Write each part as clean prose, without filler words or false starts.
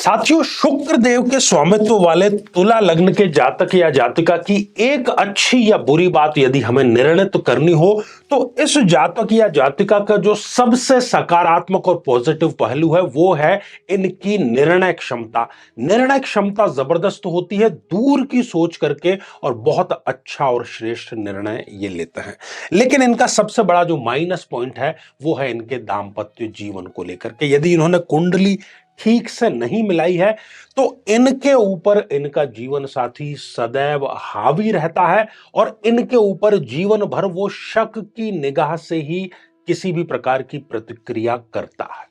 साथियों, शुक्र देव के स्वामित्व वाले तुला लग्न के जातक या जातिका की एक अच्छी या बुरी बात यदि हमें निर्णित करनी हो तो इस जातक या जातिका का जो सबसे सकारात्मक और पॉजिटिव पहलू है वो है इनकी निर्णय क्षमता। निर्णय क्षमता जबरदस्त होती है, दूर की सोच करके और बहुत अच्छा और श्रेष्ठ निर्णय ये लेते हैं। लेकिन इनका सबसे बड़ा जो माइनस पॉइंट है वो है इनके दांपत्य जीवन को लेकर के। यदि इन्होंने कुंडली ठीक से नहीं मिलाई है तो इनके ऊपर इनका जीवन साथी सदैव हावी रहता है और इनके ऊपर जीवन भर वो शक की निगाह से ही किसी भी प्रकार की प्रतिक्रिया करता है।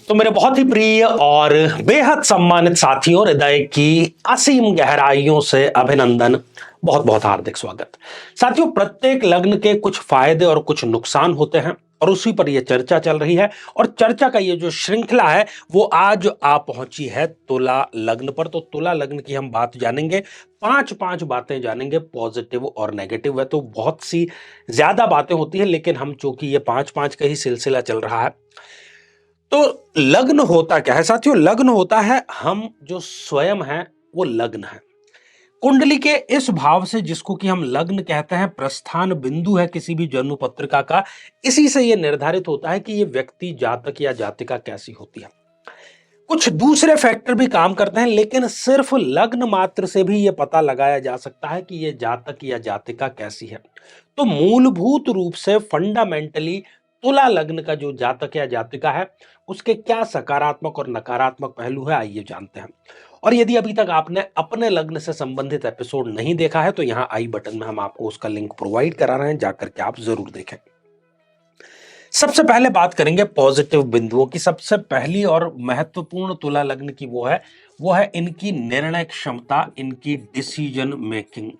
तो मेरे बहुत ही प्रिय और बेहद सम्मानित साथियों, हृदय की असीम गहराइयों से अभिनंदन, बहुत बहुत हार्दिक स्वागत। साथियों, प्रत्येक लग्न के कुछ फायदे और कुछ नुकसान होते हैं और उसी पर यह चर्चा चल रही है और चर्चा का ये जो श्रृंखला है वो आज आ पहुंची है तुला लग्न पर। तो तुला लग्न की हम बात जानेंगे, पांच बातें जानेंगे, पॉजिटिव और नेगेटिव है तो बहुत सी ज्यादा बातें होती है, लेकिन हम चूंकि ये पांच का ही सिलसिला चल रहा है। तो लग्न होता क्या है साथियों? लग्न होता है हम जो स्वयं है वो लग्न है। कुंडली के इस भाव से, जिसको कि हम लग्न कहते हैं, प्रस्थान बिंदु है किसी भी जन्म पत्रिका का, इसी से यह निर्धारित होता है कि यह व्यक्ति जातक या जातिका कैसी होती है। कुछ दूसरे फैक्टर भी काम करते हैं, लेकिन सिर्फ लग्न मात्र से भी यह पता लगाया जा सकता है कि यह जातक या जातिका कैसी है। तो मूलभूत रूप से फंडामेंटली तुला लग्न का जो जातक या जातिका है उसके क्या सकारात्मक और नकारात्मक पहलू है, आइए जानते हैं। और यदि अभी तक आपने अपने लग्न से संबंधित एपिसोड नहीं देखा है तो यहां आई बटन में हम आपको उसका लिंक प्रोवाइड करा रहे हैं, जाकर के आप जरूर देखें। सबसे पहले बात करेंगे पॉजिटिव बिंदुओं की। सबसे पहली और महत्वपूर्ण तुला लग्न की वो है इनकी निर्णय क्षमता, इनकी डिसीजन मेकिंग।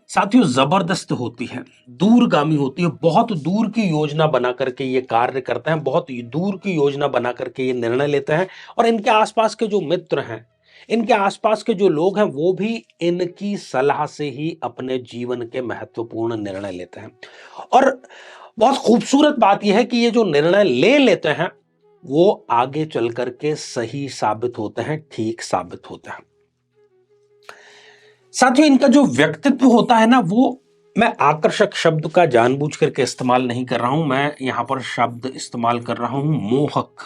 साथियों, जबरदस्त होती है, दूरगामी होती है, बहुत दूर की योजना बना करके ये कार्य करते हैं, बहुत दूर की योजना बना करके ये निर्णय लेते हैं। और इनके आसपास के जो मित्र हैं, इनके आसपास के जो लोग हैं, वो भी इनकी सलाह से ही अपने जीवन के महत्वपूर्ण निर्णय लेते हैं। और बहुत खूबसूरत बात यह है कि ये जो निर्णय ले लेते हैं वो आगे चल करके सही साबित होते हैं, ठीक साबित होते हैं। साथियों, इनका जो व्यक्तित्व होता है ना, वो, मैं आकर्षक शब्द का जानबूझ करके इस्तेमाल नहीं कर रहा हूं, मैं यहां पर शब्द इस्तेमाल कर रहा हूं मोहक।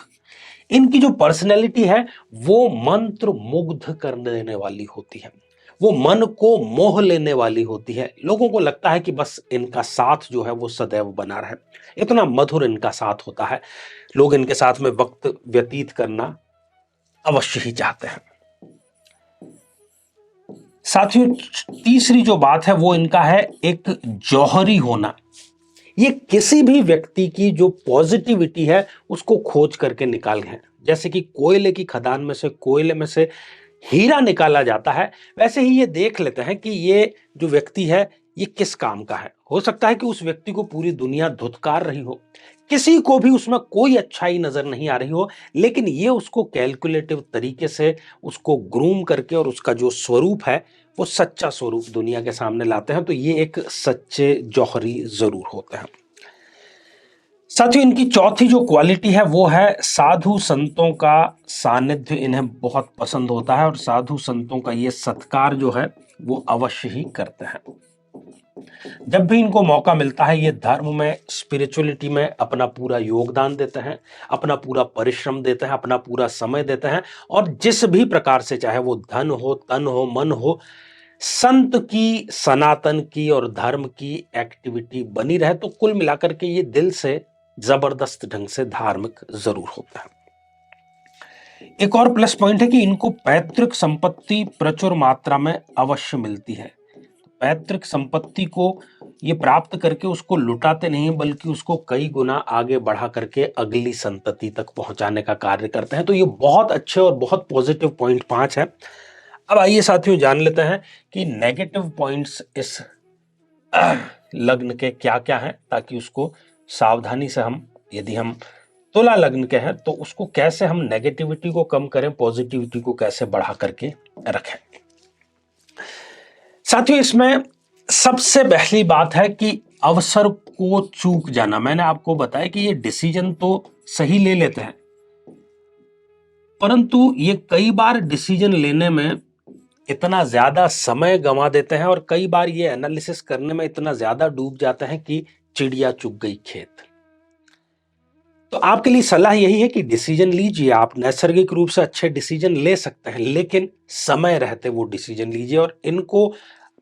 इनकी जो पर्सनैलिटी है वो मंत्र मुग्ध कर देने वाली होती है, वो मन को मोह लेने वाली होती है। लोगों को लगता है कि बस इनका साथ जो है वो सदैव बना रहे, इतना मधुर इनका साथ होता है। लोग इनके साथ में वक्त व्यतीत करना अवश्य ही चाहते हैं। साथियों, तीसरी जो बात है वो इनका है एक जौहरी होना। ये किसी भी व्यक्ति की जो पॉजिटिविटी है उसको खोज करके निकाल है। जैसे कि कोयले की खदान में से, कोयले में से हीरा निकाला जाता है, वैसे ही ये देख लेते हैं कि ये जो व्यक्ति है ये किस काम का है। हो सकता है कि उस व्यक्ति को पूरी दुनिया धुतकार रही हो, किसी को भी उसमें कोई अच्छाई नजर नहीं आ रही हो, लेकिन ये उसको कैलकुलेटिव तरीके से उसको ग्रूम करके और उसका जो स्वरूप है वो सच्चा स्वरूप दुनिया के सामने लाते हैं। तो ये एक सच्चे जौहरी जरूर होते हैं। साथियों, इनकी चौथी जो क्वालिटी है वो है साधु संतों का सानिध्य। इन्हें बहुत पसंद होता है और साधु संतों का ये सत्कार जो है वो अवश्य ही करते हैं। जब भी इनको मौका मिलता है ये धर्म में, स्पिरिचुअलिटी में अपना पूरा योगदान देते हैं, अपना पूरा परिश्रम देते हैं, अपना पूरा समय देते हैं। और जिस भी प्रकार से, चाहे वो धन हो, तन हो, मन हो, संत की, सनातन की और धर्म की एक्टिविटी बनी रहे, तो कुल मिलाकर के ये दिल से जबरदस्त ढंग से धार्मिक जरूर होता है। एक और प्लस पॉइंट है कि इनको पैतृक संपत्ति प्रचुर मात्रा में अवश्य मिलती है। पैतृक संपत्ति को ये प्राप्त करके उसको लुटाते नहीं, बल्कि उसको कई गुना आगे बढ़ा करके अगली संतति तक पहुंचाने का कार्य करते हैं। तो ये बहुत अच्छे और बहुत पॉजिटिव पॉइंट 5 है। अब आइए साथियों जान लेते हैं कि नेगेटिव पॉइंट्स इस लग्न के क्या क्या हैं, ताकि उसको सावधानी से हम, यदि हम तुला लग्न के हैं तो उसको कैसे हम नेगेटिविटी को कम करें, पॉजिटिविटी को कैसे बढ़ा करके रखें। साथियों, इसमें सबसे पहली बात है कि अवसर को चूक जाना। मैंने आपको बताया कि ये डिसीजन तो सही ले लेते हैं, परंतु ये कई बार डिसीजन लेने में इतना ज्यादा समय गंवा देते हैं और कई बार ये एनालिसिस करने में इतना ज्यादा डूब जाते हैं कि चिड़िया चुग गई खेत। तो आपके लिए सलाह यही है कि डिसीजन लीजिए। आप नैसर्गिक रूप से अच्छे डिसीजन ले सकते हैं, लेकिन समय रहते वो डिसीजन लीजिए। और इनको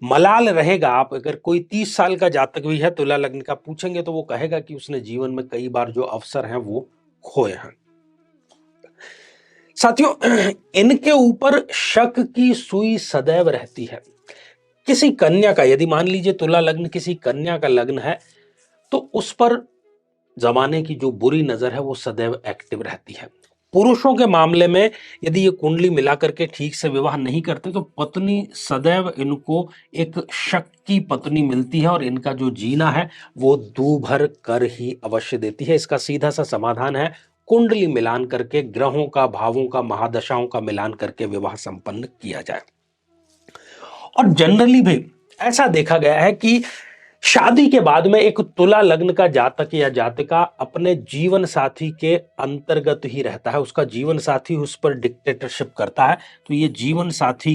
मलाल रहेगा, आप अगर कोई 30 साल का जातक भी है तुला लग्न का पूछेंगे तो वो कहेगा कि उसने जीवन में कई बार जो अवसर हैं वो खोए हैं। साथियों, इनके ऊपर शक की सुई सदैव रहती है। किसी कन्या का, यदि मान लीजिए तुला लग्न किसी कन्या का लग्न है, तो उस पर जमाने की जो बुरी नजर है वो सदैव एक्टिव रहती है। पुरुषों के मामले में यदि ये कुंडली मिलाकर के ठीक से विवाह नहीं करते तो पत्नी सदैव इनको एक शक की पत्नी मिलती है और इनका जो जीना है वो दूभर कर ही अवश्य देती है। इसका सीधा सा समाधान है कुंडली मिलान करके, ग्रहों का, भावों का, महादशाओं का मिलान करके विवाह संपन्न किया जाए। और जनरली भी ऐसा देखा गया है कि शादी के बाद में एक तुला लग्न का जातक या जातिका अपने जीवन साथी के अंतर्गत ही रहता है, उसका जीवन साथी उस पर डिक्टेटरशिप करता है। तो ये जीवन साथी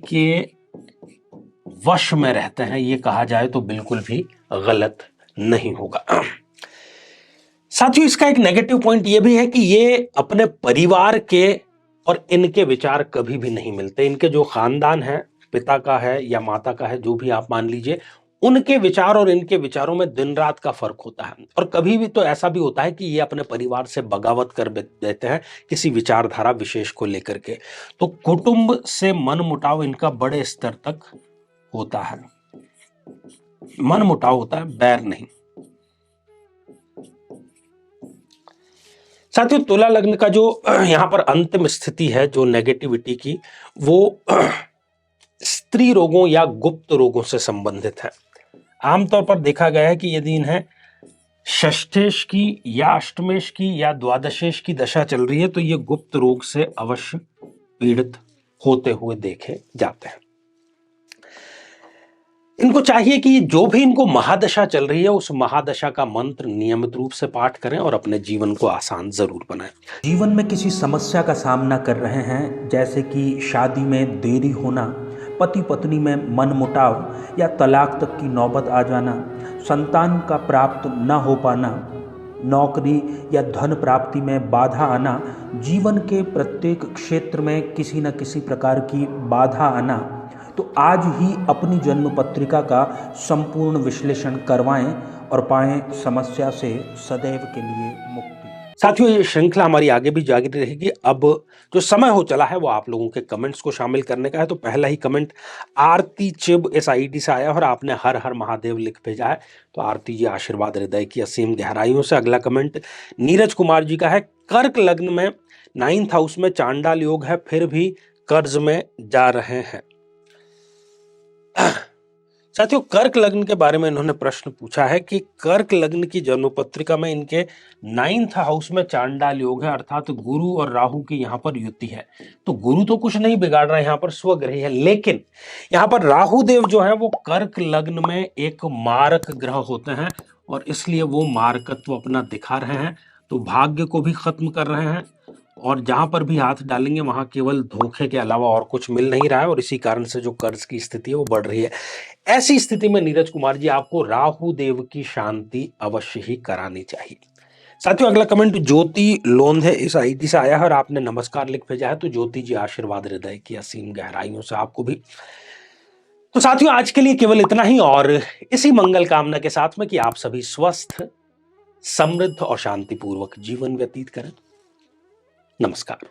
के वश में रहते हैं, ये कहा जाए तो बिल्कुल भी गलत नहीं होगा। साथियों, इसका एक नेगेटिव पॉइंट ये भी है कि ये अपने परिवार के और इनके विचार कभी भी नहीं मिलते। इनके जो खानदान है, पिता का है या माता का है, जो भी आप मान लीजिए, उनके विचार और इनके विचारों में दिन रात का फर्क होता है। और कभी भी तो ऐसा भी होता है कि ये अपने परिवार से बगावत कर देते हैं किसी विचारधारा विशेष को लेकर के। तो कुटुंब से मनमुटाव इनका बड़े स्तर तक होता है। मनमुटाव होता है, बैर नहीं। साथियों, तुला लग्न का जो यहां पर अंतिम स्थिति है जो नेगेटिविटी की, वो स्त्री रोगों या गुप्त रोगों से संबंधित है। आमतौर पर देखा गया है कि यदि इन्हें षष्ठेश की या अष्टमेश की या द्वादशेश की दशा चल रही है तो ये गुप्त रोग से अवश्य पीड़ित होते हुए देखे जाते हैं। इनको चाहिए कि जो भी इनको महादशा चल रही है उस महादशा का मंत्र नियमित रूप से पाठ करें और अपने जीवन को आसान जरूर बनाएं। जीवन में किसी समस्या का सामना कर रहे हैं, जैसे कि शादी में देरी होना, पति पत्नी में मनमुटाव या तलाक तक की नौबत आ जाना, संतान का प्राप्त न हो पाना, नौकरी या धन प्राप्ति में बाधा आना, जीवन के प्रत्येक क्षेत्र में किसी न किसी प्रकार की बाधा आना, तो आज ही अपनी जन्म पत्रिका का संपूर्ण विश्लेषण करवाएं और पाएं समस्या से सदैव के लिए मुक्ति। साथियों, ये श्रृंखला हमारी आगे भी जारी रहेगी। अब जो समय हो चला है वो आप लोगों के कमेंट्स को शामिल करने का है। तो पहला ही कमेंट आरती चिब इस आईडी से आया और आपने हर हर महादेव लिख भेजा है, तो आरती जी, आशीर्वाद हृदय की असीम गहराइयों से। अगला कमेंट नीरज कुमार जी का है, कर्क लग्न में 9th हाउस में चांडाल योग है, फिर भी कर्ज में जा रहे हैं। साथियों, कर्क लग्न के बारे में इन्होंने प्रश्न पूछा है कि कर्क लग्न की जन्म पत्रिका में इनके 9th हाउस में चांडाल योग है, अर्थात गुरु और राहु की यहाँ पर युति है। तो गुरु तो कुछ नहीं बिगाड़ रहा है, यहाँ पर स्वग्रही है, लेकिन यहाँ पर राहु देव जो है वो कर्क लग्न में एक मारक ग्रह होते हैं और इसलिए वो मारकत्व अपना दिखा रहे हैं। तो भाग्य को भी खत्म कर रहे हैं और जहां पर भी हाथ डालेंगे वहां केवल धोखे के अलावा और कुछ मिल नहीं रहा है और इसी कारण से जो कर्ज की स्थिति है वो बढ़ रही है। ऐसी स्थिति में नीरज कुमार जी, आपको राहु देव की शांति अवश्य ही करानी चाहिए। साथियों, अगला कमेंट ज्योति लोंधे इस आईडी से आया है और आपने नमस्कार लिख भेजा है। तो ज्योति जी, आशीर्वाद हृदय की असीम गहराइयों से आपको भी। तो साथियों, आज के लिए केवल इतना ही और इसी मंगल कामना के साथ में कि आप सभी स्वस्थ, समृद्ध और शांतिपूर्वक जीवन व्यतीत करें। नमस्कार।